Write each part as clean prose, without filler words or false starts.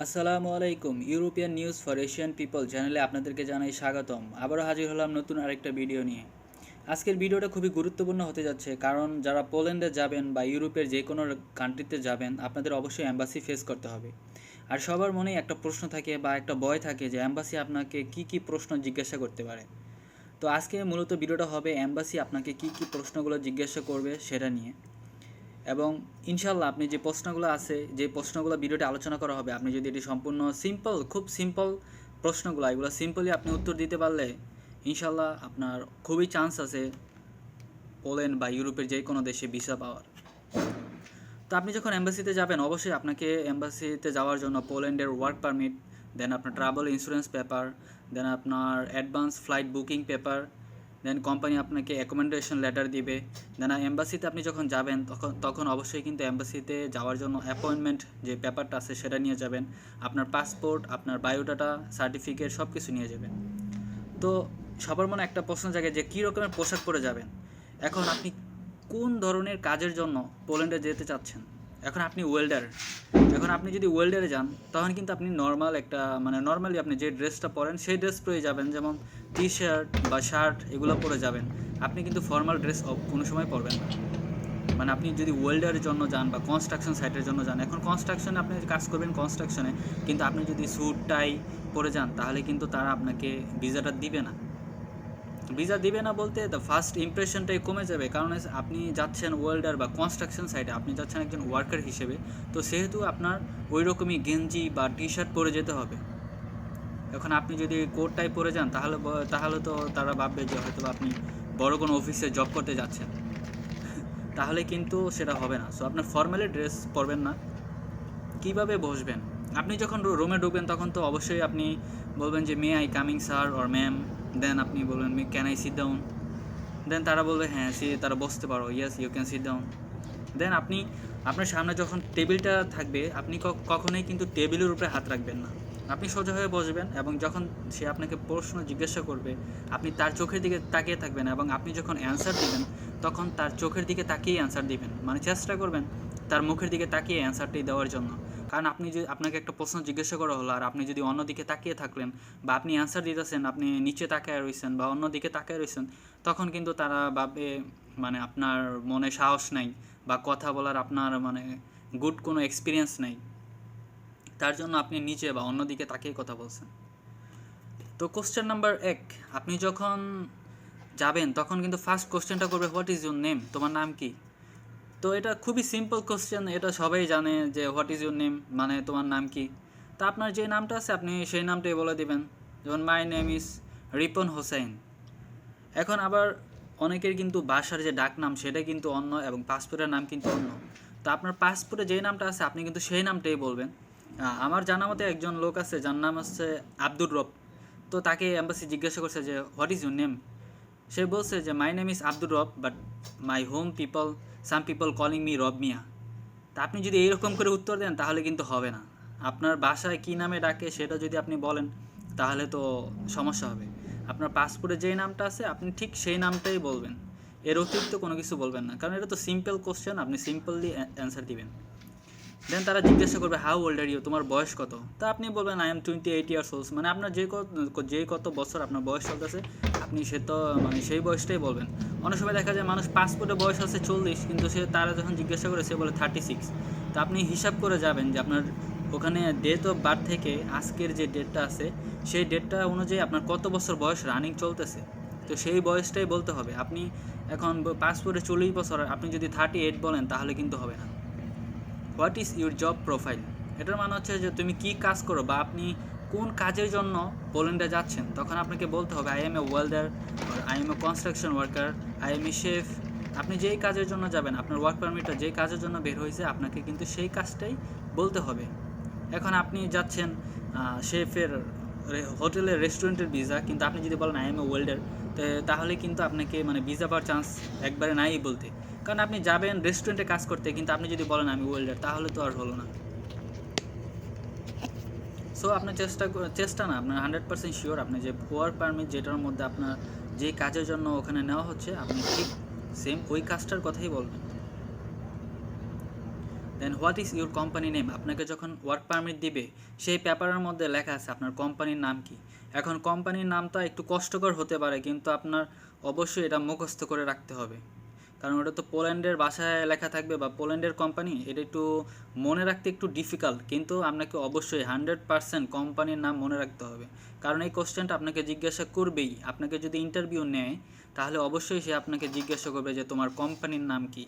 আসসালামু আলাইকুম। European news for Asian people চ্যানেলে আপনাদেরকে জানাই স্বাগতম। আবারও হাজির হলাম নতুন আরেকটা ভিডিও নিয়ে। আজকের ভিডিওটা খুবই গুরুত্বপূর্ণ হতে যাচ্ছে, কারণ যারা পোল্যান্ডে যাবেন বা ইউরোপের যে কোনো কান্ট্রিতে যাবেন, আপনাদের অবশ্যই অ্যাম্বাসি ফেস করতে হবে। আর সবার মনেই একটা প্রশ্ন থাকে বা একটা ভয় থাকে যে অ্যাম্বাসি আপনাকে কি কি প্রশ্ন জিজ্ঞাসা করতে পারে। তো আজকে মূলত ভিডিওটা হবে অ্যাম্বাসি আপনাকে কি কি প্রশ্নগুলো জিজ্ঞাসা করবে সেটা নিয়ে। এবং ইনশাল্লাহ আপনি যে প্রশ্নগুলো আছে, যে প্রশ্নগুলো ভিডিওতে আলোচনা করা হবে, আপনি যদি এটি সম্পূর্ণ খুব সিম্পল প্রশ্নগুলো, এগুলো সিম্পলি আপনি উত্তর দিতে পারলে ইনশাল্লাহ আপনার খুবই চান্স আছে পোল্যান্ড বা ইউরোপের যে কোনো দেশে ভিসা পাওয়ার। তো আপনি যখন এম্বাসিতে যাবেন, অবশ্যই আপনাকে এম্বাসিতে যাওয়ার জন্য পোল্যান্ডের ওয়ার্ক পারমিট, দেন আপনার ট্রাভেল ইন্স্যুরেন্স পেপার, দেন আপনার অ্যাডভান্স ফ্লাইট বুকিং পেপার, দেন কোম্পানি আপনাকে অ্যাকোমোডেশন লেটার দিবে। দেন এম্বাসিতে আপনি যখন যাবেন তখন অবশ্যই কিন্তু এম্বাসিতে যাওয়ার জন্য অ্যাপয়েন্টমেন্ট যে পেপারটা আছে সেটা নিয়ে যাবেন। আপনার পাসপোর্ট, আপনার বায়োডাটা, সার্টিফিকেট সব কিছু নিয়ে যাবেন। তো সবার মনে একটা প্রশ্ন জাগে যে কী রকমের পোশাক পরে যাবেন। এখন আপনি কোন ধরনের কাজের জন্য পোল্যান্ডে যেতে চাচ্ছেন? এখন আপনি ওয়েল্ডার, এখন আপনি যদি ওয়েল্ডারে যান তখন কিন্তু আপনি নর্মাল একটা নর্মালি আপনি যে ড্রেসটা পরেন সেই ড্রেস পরে যাবেন, যেমন টি শার্ট বা শার্ট এগুলো পরে যাবেন। আপনি কিন্তু ফর্মাল ড্রেস কোনো সময় পরবেন না। আপনি যদি ওয়েল্ডারের জন্য যান বা কনস্ট্রাকশন সাইটের জন্য যান, এখন কনস্ট্রাকশনে আপনি কাজ করবেন কনস্ট্রাকশনে, কিন্তু আপনি যদি স্যুট টাই পরে যান তাহলে কিন্তু তারা আপনাকে ভিসাটা দিবে না। ভিসা দিবে না বলতে দ্য ফার্স্ট ইমপ্রেশনটাই কমে যাবে, কারণ আপনি যাচ্ছেন ওয়েল্ডার বা কনস্ট্রাকশন সাইটে, আপনি যাচ্ছেন একজন ওয়ার্কার হিসেবে। তো সেহেতু আপনার ওই রকমই গেঞ্জি বা টি শার্ট পরে যেতে হবে। এখন আপনি যদি কোট টাই পরে যান তাহলে তো তারা ভাববে যে হয়তো আপনি বড় কোনো অফিসে জব করতে যাচ্ছেন, তাহলে কিন্তু সেটা হবে না। সো আপনার ফর্মালি ড্রেস পরবেন না। কীভাবে বসবেন? আপনি যখন রুমে ঢুকবেন তখন তো অবশ্যই আপনি বলবেন যে may I coming sir or ma'am. Then আপনি বলবেন can I sit down. Then তারা বলবে হ্যাঁ, তারা বসতে পারো, yes you can sit down. Then আপনি আপনার সামনে যখন টেবিলটা থাকবে, আপনি কখনোই কিন্তু টেবিলের উপরে হাত রাখবেন না। আপনি সোজা হয়ে বসবেন এবং যখন সে আপনাকে প্রশ্ন জিজ্ঞাসা করবে আপনি তার চোখের দিকে তাকিয়ে থাকবেন, এবং আপনি যখন অ্যান্সার দিবেন তখন তার চোখের দিকে তাকিয়ে অ্যান্সার দিবেন, চেষ্টা করবেন তার মুখের দিকে তাকিয়ে অ্যান্সারটি দেওয়ার জন্য। কারণ আপনি যদি আপনাকে একটা প্রশ্ন জিজ্ঞাসা করা হলো আর আপনি যদি অন্যদিকে তাকিয়ে থাকলেন বা আপনি অ্যান্সার দিতেছেন, আপনি নিচে তাকিয়ে রয়েছেন বা অন্যদিকে তাকিয়ে রয়েছেন, তখন কিন্তু তারা ভাবে আপনার মনে সাহস নাই বা কথা বলার আপনার গুড কোনো এক্সপিরিয়েন্স নেই, তার জন্য আপনি নিচে বা অন্যদিকে তাকিয়ে কথা বলছেন। তো কোশ্চেন নাম্বার 1, আপনি যখন যাবেন তখন কিন্তু ফার্স্ট কোশ্চেনটা করবে হোয়াট ইজ ইউর নেম, তোমার নাম কি? তো এটা খুবই সিম্পল কোশ্চেন, এটা সবাই জানে যে হোয়াট ইজ ইউর নেম মানে তোমার নাম কি। তা আপনার যে নামটা আছে আপনি সেই নামটাই বলে দেবেন, যেমন my name is Ripon Hossain. এখন আবার অনেকের কিন্তু বাসার যে ডাক নাম সেটা কিন্তু অন্য এবং পাসপোর্টের নাম কিন্তু অন্য। তো আপনার পাসপোর্টে যেই নামটা আছে আপনি কিন্তু সেই নামটাই বলবেন। আমার জানা মতে একজন লোক আছে যার নাম হচ্ছে আব্দুর রব। তো তাকে এম্বাসি জিজ্ঞাসা করছে যে হোয়াট ইজ ইউর নেম। সে বলছে যে মাই নেম ইজ আব্দুর রব, but my some people calling me রব মিয়া। তা আপনি যদি এইরকম করে উত্তর দেন তাহলে কিন্তু হবে না। আপনার বাসায় কী নামে ডাকে সেটা যদি আপনি বলেন তাহলে তো সমস্যা হবে। আপনার পাসপোর্টে যেই নামটা আছে আপনি ঠিক সেই নামটাই বলবেন, এর অতিরিক্ত কোনো কিছু বলবেন না, কারণ এটা তো সিম্পল কোশ্চেন, আপনি সিম্পলি অ্যান্সার দিবেন। দেন তারা জিজ্ঞাসা করবে হাউ ওল্ড আর ইউ, তোমার বয়স কত? তা আপনি বলবেন আই এম 28 ইয়ার্স ওল্ড, আপনার যে কত বছর আপনার বয়স চলতেছে আপনি সে তো সেই বয়সটাই বলবেন। অনেক সময় দেখা যায় মানুষ পাসপোর্টে বয়স আছে 40, কিন্তু তারা যখন জিজ্ঞাসা করে সে বলে 36। তো আপনি হিসাব করে যাবেন যে আপনার ওখানে ডেট অফ বার্থ থেকে আজকের যে ডেটটা আছে সেই ডেটটা অনুযায়ী আপনার কত বছর বয়স রানিং চলতেছে, তো সেই বয়সটাই বলতে হবে। আপনি এখন পাসপোর্টে 40 বছর, আপনি যদি 38 বলেন তাহলে কিন্তু হবে না। What is your job profile, এটার হচ্ছে যে তুমি কি কাজ করো বা আপনি কোন কাজের জন্য পোল্যান্ডে যাচ্ছেন, তখন আপনাকে বলতে হবে I M A welder, I M A construction worker, I M A chef. আপনি যেই কাজের জন্য যাবেন, আপনার ওয়ার্ক পারমিটটা যেই কাজের জন্য বের হয়েছে আপনাকে কিন্তু সেই কাজটাই বলতে হবে। এখন আপনি যাচ্ছেন শেফের হোটেলের রেস্টুরেন্টের ভিসা, কিন্তু আপনি যদি বলেন আই এম এ ওয়েল্ডার, তাহলে কিন্তু আপনাকে ভিসা পাওয়ার চান্স একবারে নাই বলতে। কারণ আপনি যাবেন রেস্টুরেন্টে কাজ করতে, কিন্তু আপনি যদি বলেন আমি ওয়েল্ডার তাহলে তো আর হলো না। সো আপনার চেষ্টা না, আপনার 100% শিওর আপনি যে ওয়ার্ক পারমিট যেটার মধ্যে আপনার যে কাজের জন্য ওখানে নেওয়া হচ্ছে আপনি ঠিক সেম ওই কাজটার কথাই বলবেন। Then what is your company name, আপনাকে যখন ওয়ার্ক পারমিট দিবে সেই পেপারের মধ্যে লেখা আছে আপনার কোম্পানির নাম কি। এখন কোম্পানির নামটা একটু কষ্টকর হতে পারে, কিন্তু আপনার অবশ্যই এটা মুখস্থ করে রাখতে হবে, কারণ ওটা তো পোল্যান্ডের ভাষায় লেখা থাকবে বা পোল্যান্ডের কোম্পানি, এটা একটু মনে রাখতে একটু ডিফিকাল্ট, কিন্তু আপনাকে অবশ্যই 100% কোম্পানির নাম মনে রাখতে হবে, কারণ এই কোশ্চেনটা আপনাকে জিজ্ঞাসা করবেই। আপনাকে যদি ইন্টারভিউ নেয় তাহলে অবশ্যই সে আপনাকে জিজ্ঞাসা করবে যে তোমার কোম্পানির নাম কি।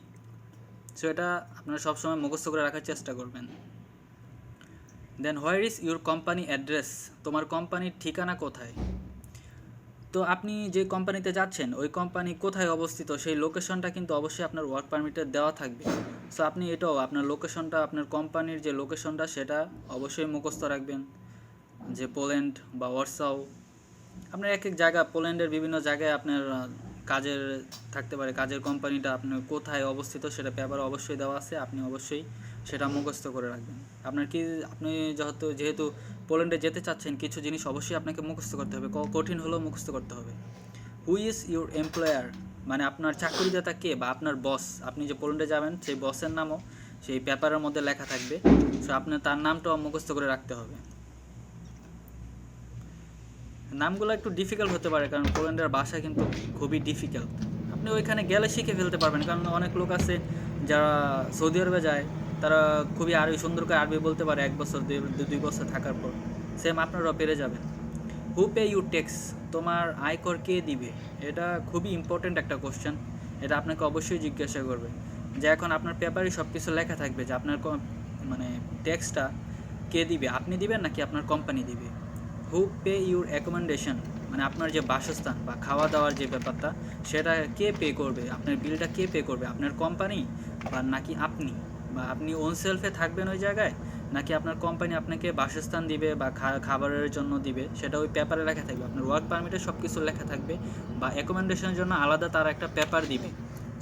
সো এটা আপনারা সবসময় মুখস্থ করে রাখার চেষ্টা করবেন। Then where is your company address, তোমার কোম্পানির ঠিকানা কোথায়। তো আপনি যে কোম্পানিতে যাচ্ছেন ওই কোম্পানি কোথায় অবস্থিত সেই লোকেশনটা কিন্তু অবশ্যই আপনার ওয়ার্ক পারমিটে দেওয়া থাকবে। সো আপনি এটাও আপনার লোকেশনটা, আপনার কোম্পানির যে লোকেশনটা সেটা অবশ্যই মুখস্থ রাখবেন, যে পোল্যান্ড বা ওয়ারসাও, আপনার এক এক জায়গা পোল্যান্ডের বিভিন্ন জায়গায় আপনার কাজের থাকতে পারে, কাজের কোম্পানিটা আপনার কোথায় অবস্থিত সেটা পেপারে অবশ্যই দেওয়া আছে, আপনি অবশ্যই সেটা মুখস্থ করে রাখবেন। আপনার কি আপনি যেহেতু পোল্যান্ডে যেতে চাচ্ছেন কিছু জিনিস অবশ্যই আপনাকে মুখস্থ করতে হবে, কঠিন হলেও মুখস্থ করতে হবে। হু ইজ ইউর এমপ্লয়ার, মানে আপনার চাকরিদাতা কে বা আপনার বস, আপনি যে পোল্যান্ডে যাবেন সেই বসের নামও সেই পেপারের মধ্যে লেখা থাকবে, সো আপনার তার নামটাও মুখস্থ করে রাখতে হবে। নামগুলো একটু ডিফিকাল্ট হতে পারে, কারণ পোল্যান্ডের ভাষা কিন্তু খুবই ডিফিকাল্ট। আপনি ওইখানে গেলে শিখে ফেলতে পারবেন, কারণ অনেক লোক আছে যারা সৌদি আরবে যায়, তারা খুবই আরবি সুন্দর করে আরবি বলতে পারে 1 বছর 2 বছর থাকার পর। সেম আপনারাও পেরে যাবেন। হু পে ইউ ট্যাক্স, তোমার আয়কর কে দিবে, এটা খুবই ইম্পর্টেন্ট একটা কোশ্চেন, এটা আপনাকে অবশ্যই জিজ্ঞাসা করবে। যে এখন আপনার পেপারে সব কিছু লেখা থাকবে যে আপনার মানে ট্যাক্সটা কে দিবে, আপনি দিবেন নাকি আপনার কোম্পানি দিবে। হু পে ইউর অ্যাকোমোডেশন, মানে আপনার যে বাসস্থান বা খাওয়া দাওয়ার যে ব্যাপারটা সেটা কে পে করবে, আপনার বিলটা কে পে করবে, আপনার কোম্পানি বা নাকি আপনি, বা আপনি ওন সেলফে থাকবেন ওই জায়গায়, নাকি আপনার কোম্পানি আপনাকে বাসস্থান দিবে বা খাবারের জন্য দিবে, সেটা ওই পেপারে লেখা থাকবে। আপনার ওয়ার্ক পারমিটে সব কিছু লেখা থাকবে, বা অ্যাকোমোডেশনের জন্য আলাদা তারা একটা পেপার দিবে।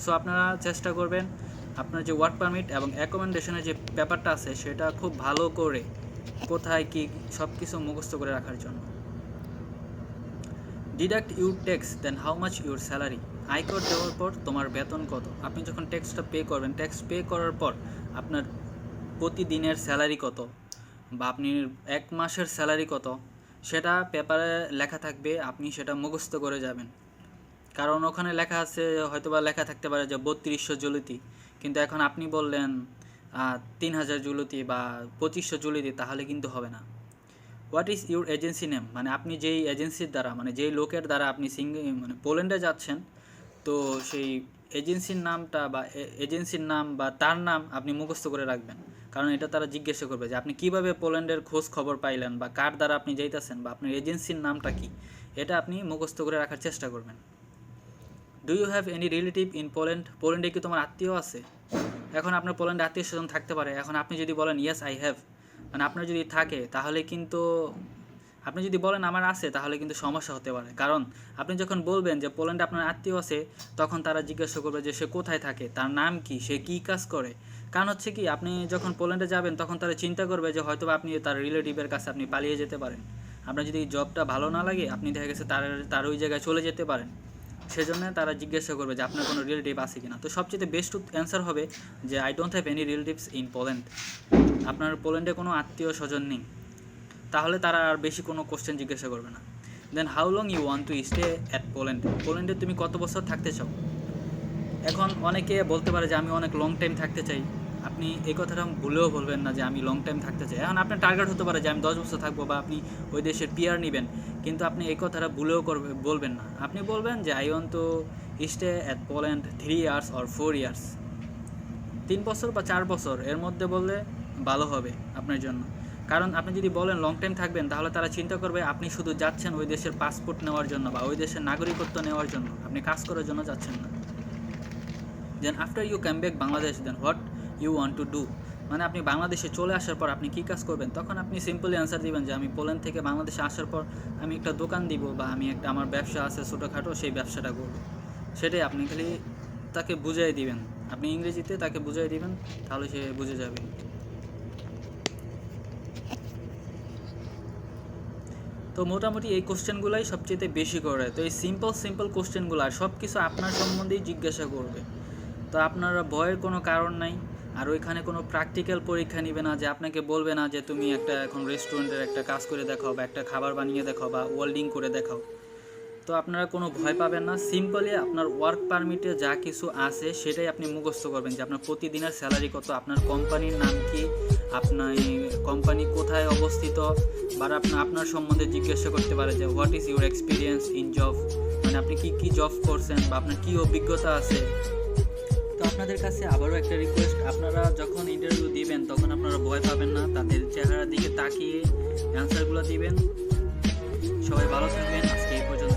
সো আপনারা চেষ্টা করবেন আপনার যে ওয়ার্ক পারমিট এবং অ্যাকোমোডেশনের যে পেপারটা আছে সেটা খুব ভালো করে কোথায় কি সব কিছু মুখস্থ করে রাখার জন্য। Deduct your tax then how much your salary, আয়কর দেওয়ার পর তোমার বেতন কত। আপনি যখন ট্যাক্সটা পে করবেন, ট্যাক্স পে করার পর আপনার প্রতিদিনের স্যালারি কত বা আপনি 1 মাসের স্যালারি কত সেটা পেপারে লেখা থাকবে, আপনি সেটা মুখস্থ করে যাবেন। কারণ ওখানে লেখা আছে, হয়তোবা লেখা থাকতে পারে যে 3200 জুলিতি, কিন্তু এখন আপনি বললেন 3000 জুলিতি বা 2500 জুলিতি, তাহলে কিন্তু হবে না। What is your agency name, মানে আপনি যেই এজেন্সির দ্বারা, মানে যেই লোকের দ্বারা আপনি মানে পোল্যান্ডে যাচ্ছেন, তো সেই এজেন্সির নামটা বা এজেন্সির নাম বা তার নাম আপনি মুখস্থ করে রাখবেন, কারণ এটা তারা জিজ্ঞাসা করবে যে আপনি কিভাবে পোল্যান্ডের খোঁজ খবর পাইলেন বা কার দ্বারা আপনি যাইতেছেন বা আপনার এজেন্সির নামটা কি, এটা আপনি মুখস্থ করে রাখার চেষ্টা করবেন। Do you have any relative in Poland, পোল্যান্ডে কি তোমার আত্মীয় আছে। এখন আপনার পোল্যান্ডে আত্মীয় স্বজন থাকতে পারে, এখন আপনি যদি বলেন ইয়েস আই হ্যাভ, মানে আপনার যদি থাকে তাহলে কিন্তু, আপনি যদি বলেন আমার আছে তাহলে কিন্তু সমস্যা হতে পারে, কারণ আপনি যখন বলবেন যে পোল্যান্ডে আপনার আত্মীয় আছে, তখন তারা জিজ্ঞাসা করবে যে সে কোথায় থাকে, তার নাম কি, সে কী কাজ করে। কারণ হচ্ছে কি, আপনি যখন পোল্যান্ডে যাবেন তখন তারা চিন্তা করবে যে হয়তো আপনি তার রিলেটিভের কাছে আপনি পালিয়ে যেতে পারেন। আপনার যদি জবটা ভালো না লাগে, আপনি দেখা গেছে তার ওই জায়গায় চলে যেতে পারেন, সেজন্য তারা জিজ্ঞাসা করবে যে আপনার কোনো রিলেটিভ আছে কিনা। তো সবচেয়ে বেস্ট অ্যান্সার হবে যে I don't have any relatives in Poland, আপনার পোল্যান্ডে কোনো আত্মীয় স্বজন নেই, তাহলে তারা আর বেশি কোনো কোশ্চেন জিজ্ঞাসা করবে না। Then how long you want to stay at Poland, পোল্যান্ডে তুমি কত বছর থাকতে চাও। এখন অনেকে বলতে পারে যে আমি অনেক লং টাইম থাকতে চাই, আপনি এই কথাটা ভুলেও বলবেন না যে আমি লং টাইম থাকতে চাই। এখন আপনার টার্গেট হতে পারে যে আমি 10 বছর থাকবো বা আপনি ওই দেশের পিআর নেবেন, কিন্তু আপনি এই কথাটা ভুলেও বলবেন না। আপনি বলবেন যে I want to stay at Poland 3 years or 4 years, 3 বছর বা 4 বছর এর মধ্যে বললে ভালো হবে আপনার জন্য। কারণ আপনি যদি বলেন লং টাইম থাকবেন, তাহলে তারা চিন্তা করবে আপনি শুধু যাচ্ছেন ওই দেশের পাসপোর্ট নেওয়ার জন্য বা ওই দেশের নাগরিকত্ব নেওয়ার জন্য, আপনি কাজ করার জন্য যাচ্ছেন না। Then after you come back Bangladesh then what you want to do, মানে আপনি বাংলাদেশে চলে আসার পর আপনি কী কাজ করবেন। তখন আপনি সিম্পলি অ্যান্সার দিবেন যে আমি পোল্যান্ড থেকে বাংলাদেশে আসার পর আমি একটা দোকান দিব বা আমি একটা আমার ব্যবসা আছে ছোটোখাটো, সেই ব্যবসাটা করব। সেটাই আপনি খালি তাকে বুঝিয়ে দিবেন, আপনি ইংরেজিতে তাকে বুঝিয়ে দিবেন, তাহলে সে বুঝে যাবে। তো মোটামুটি এই কোশ্চেনগুলোই সবচেয়ে বেশি করে। তো এই সিম্পল কোশ্চেনগুলো আর সব কিছু আপনার সম্বন্ধেই জিজ্ঞাসা করবে, তো আপনারা ভয়ের কোনো কারণ নাই। আর ওইখানে কোনো প্র্যাকটিক্যাল পরীক্ষা নিবে না, যে আপনাকে বলবে না যে তুমি একটা এখন রেস্টুরেন্টের একটা কাজ করে দেখাও বা একটা খাবার বানিয়ে দেখাও বা ওয়েল্ডিং করে দেখাও। তো আপনারা কোনো ভয় পাবেন না, সিম্পলি আপনার ওয়ার্ক পারমিটে যা কিছু আছে সেটাই আপনি মুখস্থ করবেন, যে আপনার প্রতিদিনের স্যালারি কত, আপনার কোম্পানির নাম কি, আপনার কোম্পানি কোথায় অবস্থিত, বা আপনার সম্বন্ধে জিজ্ঞাসা করতে পারে যে what is your experience in job, মানে আপনি কি জব করছেন বা আপনার কী অভিজ্ঞতা আছে। তো আপনাদের কাছে আবারও একটা রিকোয়েস্ট, আপনারা যখন ইন্টারভিউ দিবেন তখন আপনারা ভয় পাবেন না, তাদের চেহারার দিকে তাকিয়ে অ্যান্সারগুলো দিবেন। সবাই ভালো থাকবেন, আজকে এই পর্যন্ত।